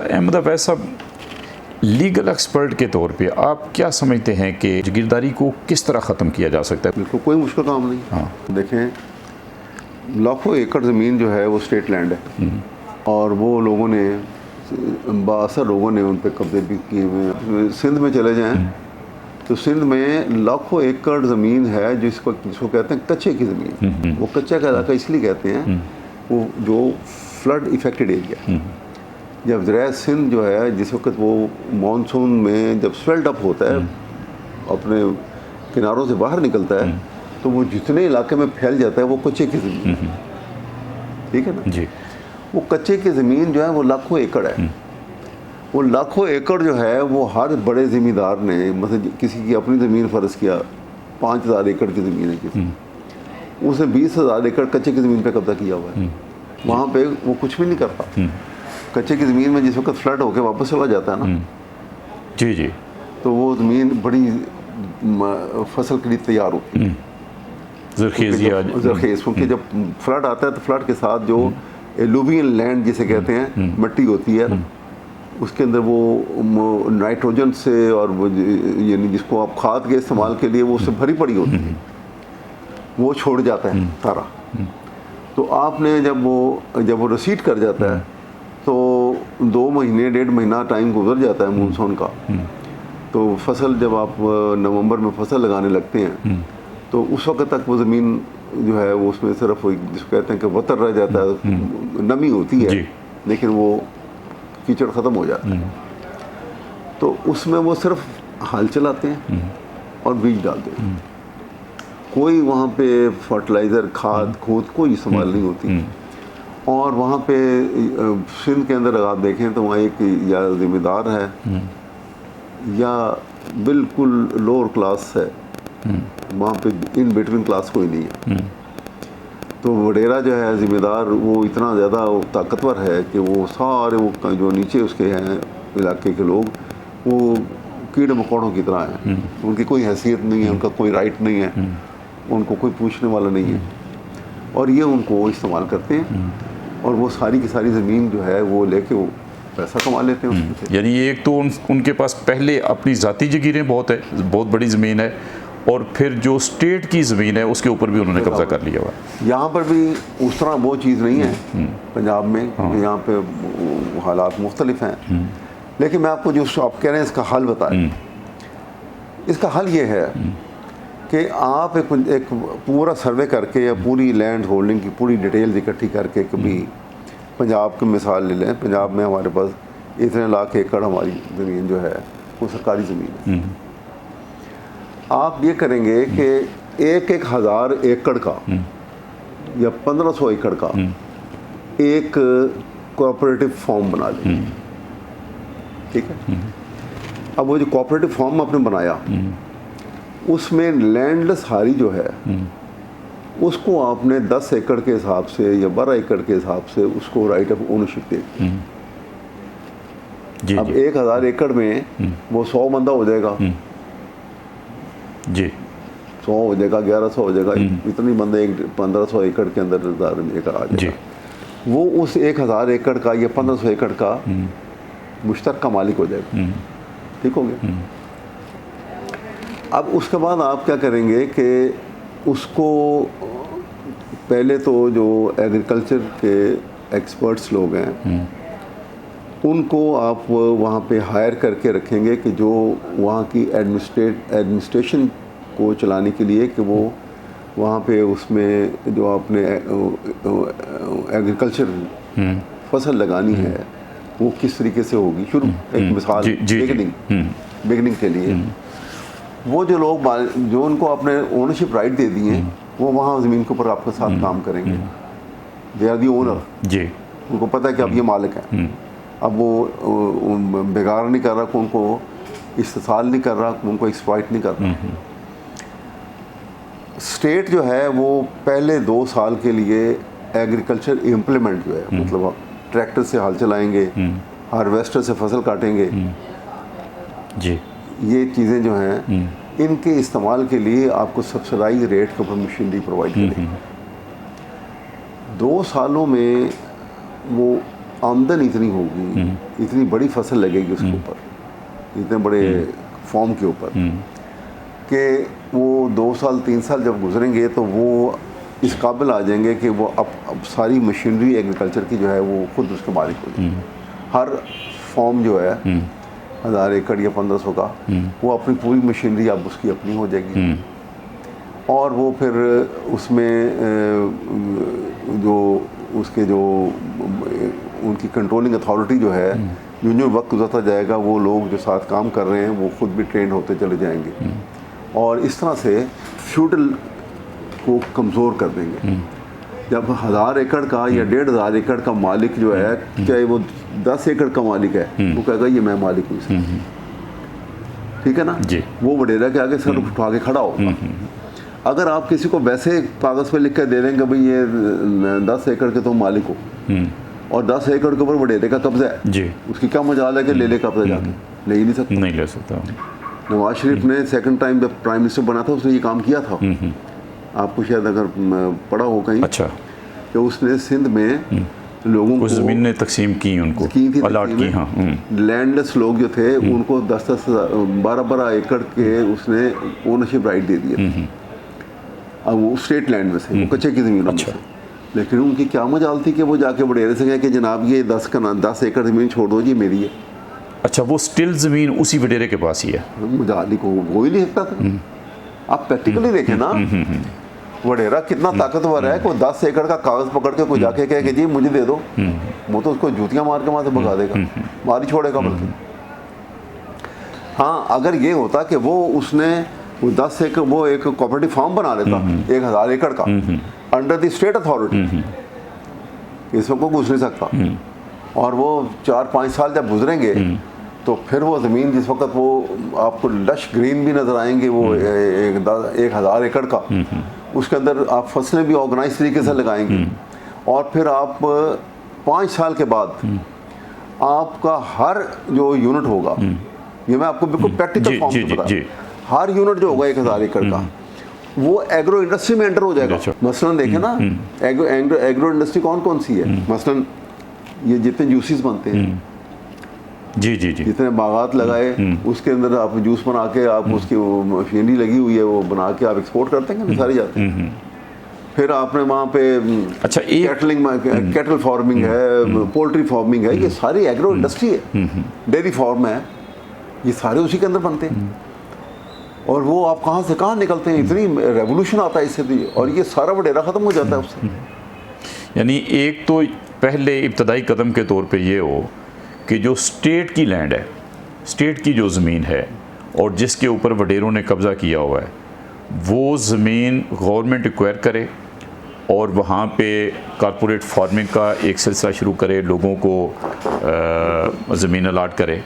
अहमद अवैस साहब, legal expert के तौर पे आप क्या समझते हैं कि जागीरदारी को किस तरह ख़त्म किया जा सकता है? बिल्कुल कोई मुश्किल काम नहीं। हाँ। देखें, लाखों एकड़ ज़मीन जो है वो स्टेट लैंड है और वो लोगों ने बासर लोगों ने उन पर कब्जे भी किए हुए हैं। सिंध में चले जाएं तो सिंध में लाखों एकड़ ज़मीन है जिसको कहते हैं कच्चे की ज़मीन। वो कच्चा का इलाका इसलिए कहते हैं वो जो फ्लड इफेक्टेड एरिया। जब ज़राए सिंध जो है जिस वक्त वो मानसून में जब स्वेल्ड अप होता है अपने किनारों से बाहर निकलता है तो वो जितने इलाके में फैल जाता है वो कच्चे की ज़मीन, ठीक है ना जी। वो कच्चे की ज़मीन जो है वो लाखों एकड़ है। वो लाखों एकड़ जो है वो हर बड़े ज़मींदार ने, मतलब किसी की अपनी ज़मीन फ़र्ज़ किया 5000 एकड़ की ज़मीन है किसी, उसने 20,000 एकड़ कच्चे की ज़मीन पे कब्जा किया हुआ है। वहाँ पे वो कुछ भी नहीं करता। कच्चे की ज़मीन में जिस वक्त फ्लड होकर वापस चला जाता है ना जी जी, तो वो ज़मीन बड़ी फसल के लिए तैयार होती है, ज़रखेज़। क्योंकि जब फ्लड आता है तो फ्लड के साथ जो एलुवियल लैंड जिसे कहते हैं मिट्टी होती है ना, उसके अंदर वो नाइट्रोजन से और वो यानी जिसको आप खाद के इस्तेमाल के लिए वो उससे भरी पड़ी होती है, वो छोड़ जाता है सारा। तो आपने जब वो रिसीड कर जाता है तो 2 महीने 1.5 महीना टाइम गुजर जाता है मानसून का। तो फसल जब आप नवंबर में फसल लगाने लगते हैं तो उस वक्त तक वो ज़मीन जो है वो उसमें सिर्फ जिसको कहते हैं कि वतर रह जाता है, नमी होती है लेकिन वो कीचड़ ख़त्म हो जाता है। तो उसमें वो सिर्फ हल चलाते हैं और बीज डालते हैं। कोई वहाँ पे फर्टिलाइज़र खाद खूद कोई इस्तेमाल नहीं होती। और वहाँ पे सिंध के अंदर अगर आप देखें तो वहाँ एक या ज़िम्मेदार है या बिल्कुल लोअर क्लास है, वहाँ पे इन बिटवीन क्लास कोई नहीं है। तो वडेरा जो है ज़िम्मेदार वो इतना ज़्यादा ताकतवर है कि वो सारे वो जो नीचे उसके हैं इलाके के लोग वो कीड़े मकोड़ों की तरह हैं। उनकी कोई हैसियत नहीं है, उनका कोई राइट नहीं है, उनको कोई पूछने वाला नहीं है और ये उनको इस्तेमाल करते हैं और वो सारी की सारी ज़मीन जो है वो लेके वो पैसा कमा लेते हैं। यानी एक तो उनके पास पहले अपनी ज़ाती जगीरें बहुत है, बहुत बड़ी ज़मीन है, और फिर जो स्टेट की ज़मीन है उसके ऊपर भी उन्होंने कब्जा कर लिया हुआ है। यहाँ पर भी उस तरह वो चीज़ नहीं है पंजाब में। यहाँ पे हालात मुख्तलिफ हैं, लेकिन मैं आपको जो आप कह रहे हैं इसका हल बताएं। इसका हल ये है कि आप एक पूरा सर्वे करके या पूरी लैंड होल्डिंग की पूरी डिटेल्स इकट्ठी करके, कभी पंजाब की मिसाल ले लें। पंजाब में हमारे पास इतने लाख एकड़ हमारी ज़मीन जो है वो सरकारी ज़मीन है। आप ये करेंगे कि एक हज़ार एकड़ का या 1500 एकड़ का एक कोऑपरेटिव फॉर्म बना लें, ठीक है। अब वो जो कोऑपरेटिव फॉर्म आपने बनाया उसमें लैंड सारी जो है उसको आपने 10 एकड़ के हिसाब से या 12 एकड़ के हिसाब से उसको राइट ऑफ ओनरशिप दे। अब 1000 एकड़ में वो 100 बंदा हो जाएगा जी, 100 हो जाएगा, 1100 हो जाएगा, इतनी बंदे 1500 एकड़ के अंदर 1000 एकड़ आ जाएगा। वो उस 1000 एकड़ का या 1500 एकड़ का मुश्तरका मालिक हो जाएगा, ठीक हो गया। अब उसके बाद आप क्या करेंगे कि उसको पहले तो जो एग्रीकल्चर के एक्सपर्ट्स लोग हैं उनको आप वहाँ पे हायर करके रखेंगे कि जो वहाँ की एडमिनिस्ट्रेशन को चलाने के लिए कि वो वहाँ पे उसमें जो आपने एग्रीकल्चर फसल लगानी है वो किस तरीके से होगी। शुरू एक मिसाल बिगनिंग के लिए वो जो लोग जो उनको आपने ओनरशिप राइट दे दिए वो वहाँ ज़मीन के ऊपर आपके साथ काम करेंगे। दे आर दी ओनर जी, उनको पता है कि अब ये मालिक है। अब वो बेगार नहीं कर रहा, उनको इस्तेसाल नहीं कर रहा, उनको एक्सप्लॉइट नहीं कर रहा। स्टेट जो है वो पहले 2 साल के लिए एग्रीकल्चर इम्प्लीमेंट जो है मतलब ट्रैक्टर से हल चलाएंगे, हार्वेस्टर से फसल काटेंगे जी, ये चीज़ें जो हैं इनके इस्तेमाल के लिए आपको सब्सिडाइज रेट के ऊपर मशीनरी प्रोवाइड करेंगे। 2 सालों में वो आमदन इतनी होगी, इतनी बड़ी फसल लगेगी उसके ऊपर, इतने बड़े फॉर्म के ऊपर, कि वो 2 साल 3 साल जब गुजरेंगे तो वो इस काबिल आ जाएंगे कि वो अब सारी मशीनरी एग्रीकल्चर की जो है वो खुद उसके मालिक हो जाएंगे। हर फॉर्म जो है 1000 एकड़ या 1500 का, वो अपनी पूरी मशीनरी अब उसकी अपनी हो जाएगी। और वो फिर उसमें जो उसके जो उनकी कंट्रोलिंग अथॉरिटी जो है, जो वक्त गुजरता जाएगा वो लोग जो साथ काम कर रहे हैं वो खुद भी ट्रेंड होते चले जाएंगे, और इस तरह से फ्यूडल को कमज़ोर कर देंगे। जब 1000 एकड़ का या 1500 एकड़ का मालिक जो है, चाहे वो 10 एकड़ का मालिक है, वो कहेगा ये मैं मालिक हूँ इसका, ठीक है ना जी। वो वडेरा के आगे सर उठा के खड़ा होगा। अगर आप किसी को वैसे कागज़ पे लिख कर दे देंगे भाई ये 10 एकड़ के तुम मालिक हो, और 10 एकड़ के ऊपर वडेरे का कब्जा है जी, उसकी क्या मजाल है कि ले कब्जा जाके, ले ही नहीं सकता। नहीं ले सकता। नवाज शरीफ ने सेकंड टाइम जब प्राइम मिनिस्टर बना था उसने ये काम किया था, आपको शायद अगर पढ़ा हो कहीं, अच्छा, कि उसने सिंध में लोगों को ज़मीन ने तकसीम की, उनको अलॉट की, हाँ, लैंडलेस लोग जो थे उनको 10-10 12-12 एकड़ के उसने ओनरशिप राइट दे दिए। अब वो स्टेट लैंड में से, वो कच्चे की ज़मीनों में से, लेकिन उनकी क्या मजाल थी कि वो जाके वडेरे से कहे कि जनाब ये 10 एकड़ ज़मीन छोड़ दो जी, मेरी है। अच्छा, वो स्टिल ज़मीन उसी वडेरे के पास ही है, मजाल को वो ही नहीं सकता था। आप प्रैक्टिकली देखें ना, वडेरा कितना ताकतवर है कि 10 एकड़ का कागज़ पकड़ के कोई जाके कहे कि जी मुझे दे दो, वो तो उसको जूतियाँ मार के वहाँ से भगा देगा, मार ही छोड़ेगा बल्कि। हाँ, अगर ये होता कि वो उसने वो 10 एकड़ वो एक कोऑपरेटिव फार्म बना लेता 1000 एकड़ का अंडर द स्टेट अथॉरिटी, इसमें कोई घुस नहीं सकता, और वो 4-5 साल जब गुजरेंगे तो फिर वो ज़मीन जिस वक्त वो आपको लश ग्रीन भी नज़र आएंगे, वो 1000 एकड़ का, उसके अंदर आप फसलें भी ऑर्गेनाइज तरीके से लगाएंगे, और फिर आप 5 साल के बाद आपका हर जो यूनिट होगा, ये मैं आपको बिल्कुल प्रैक्टिकल फॉर्म में बता, हर यूनिट जो होगा 1000 एकड़ का वो एग्रो इंडस्ट्री में एंटर हो जाएगा। मसलन देखें ना, एग्रो इंडस्ट्री कौन कौन सी है, मसलन ये जितने जूसेस बनते हैं, जी जी जी, जितने बागात लगाए उसके अंदर आप जूस बना के आप उसकी मशीनरी लगी हुई है, वो बना के आप एक्सपोर्ट करते हैं, सारी जाते हैं। फिर आपने वहाँ पे अच्छा कैटल फार्मिंग है, पोल्ट्री फार्मिंग है, ये सारी एग्रो इंडस्ट्री है, डेयरी फार्म है, ये सारे उसी के अंदर बनते हैं। और वो आप कहाँ से कहाँ निकलते हैं, इतनी रेवोल्यूशन आता है इससे, और ये सारा वडेरा ख़त्म हो जाता है उससे। यानी एक तो पहले इब्तदाई कदम के तौर पे ये हो कि जो स्टेट की लैंड है, स्टेट की जो ज़मीन है और जिसके ऊपर वडेरों ने कब्ज़ा किया हुआ है, वो ज़मीन गवर्नमेंट एक्वायर करे और वहाँ पे कॉरपोरेट फार्मिंग का एक सिलसिला शुरू करे, लोगों को ज़मीन अलाट करे।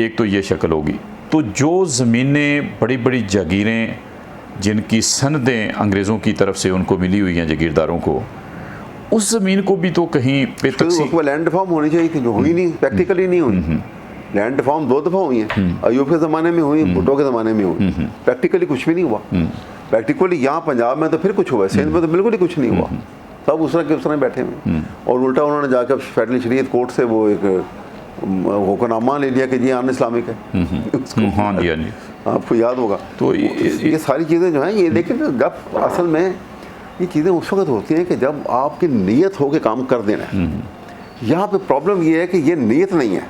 एक तो ये शक्ल होगी। तो जो ज़मीनें, बड़ी बड़ी जागीरें जिनकी सनदें अंग्रेज़ों की तरफ से उनको मिली हुई हैं जागीरदारों को, उस ज़मीन को भी तो कहीं पे तकसीम लैंड रिफॉर्म होनी चाहिए थी, जो हुई नहीं, प्रैक्टिकली नहीं हुई। लैंड रिफॉर्म 2 दफ़ा हुई है, अयूब के ज़माने में हुई, भुट्टो के ज़माने में हुई, प्रैक्टिकली कुछ भी नहीं हुआ। प्रैक्टिकली यहाँ पंजाब में तो फिर कुछ हुआ, सिंध में तो बिल्कुल ही कुछ नहीं हुआ, सब उस तरह बैठे हुए, और उल्टा उन्होंने जाकर फेडरल शरीयत कोर्ट से वो एक हुक्मनामा ले लिया कि जी आन इस्लामिक है। हाँ जी, आपको याद होगा। तो ये सारी चीज़ें जो हैं, ये लेकिन जब असल में ये चीज़ें उस वक्त होती हैं कि जब आपकी नीयत हो के काम कर देना है। यहाँ पे प्रॉब्लम ये है कि ये नीयत नहीं है।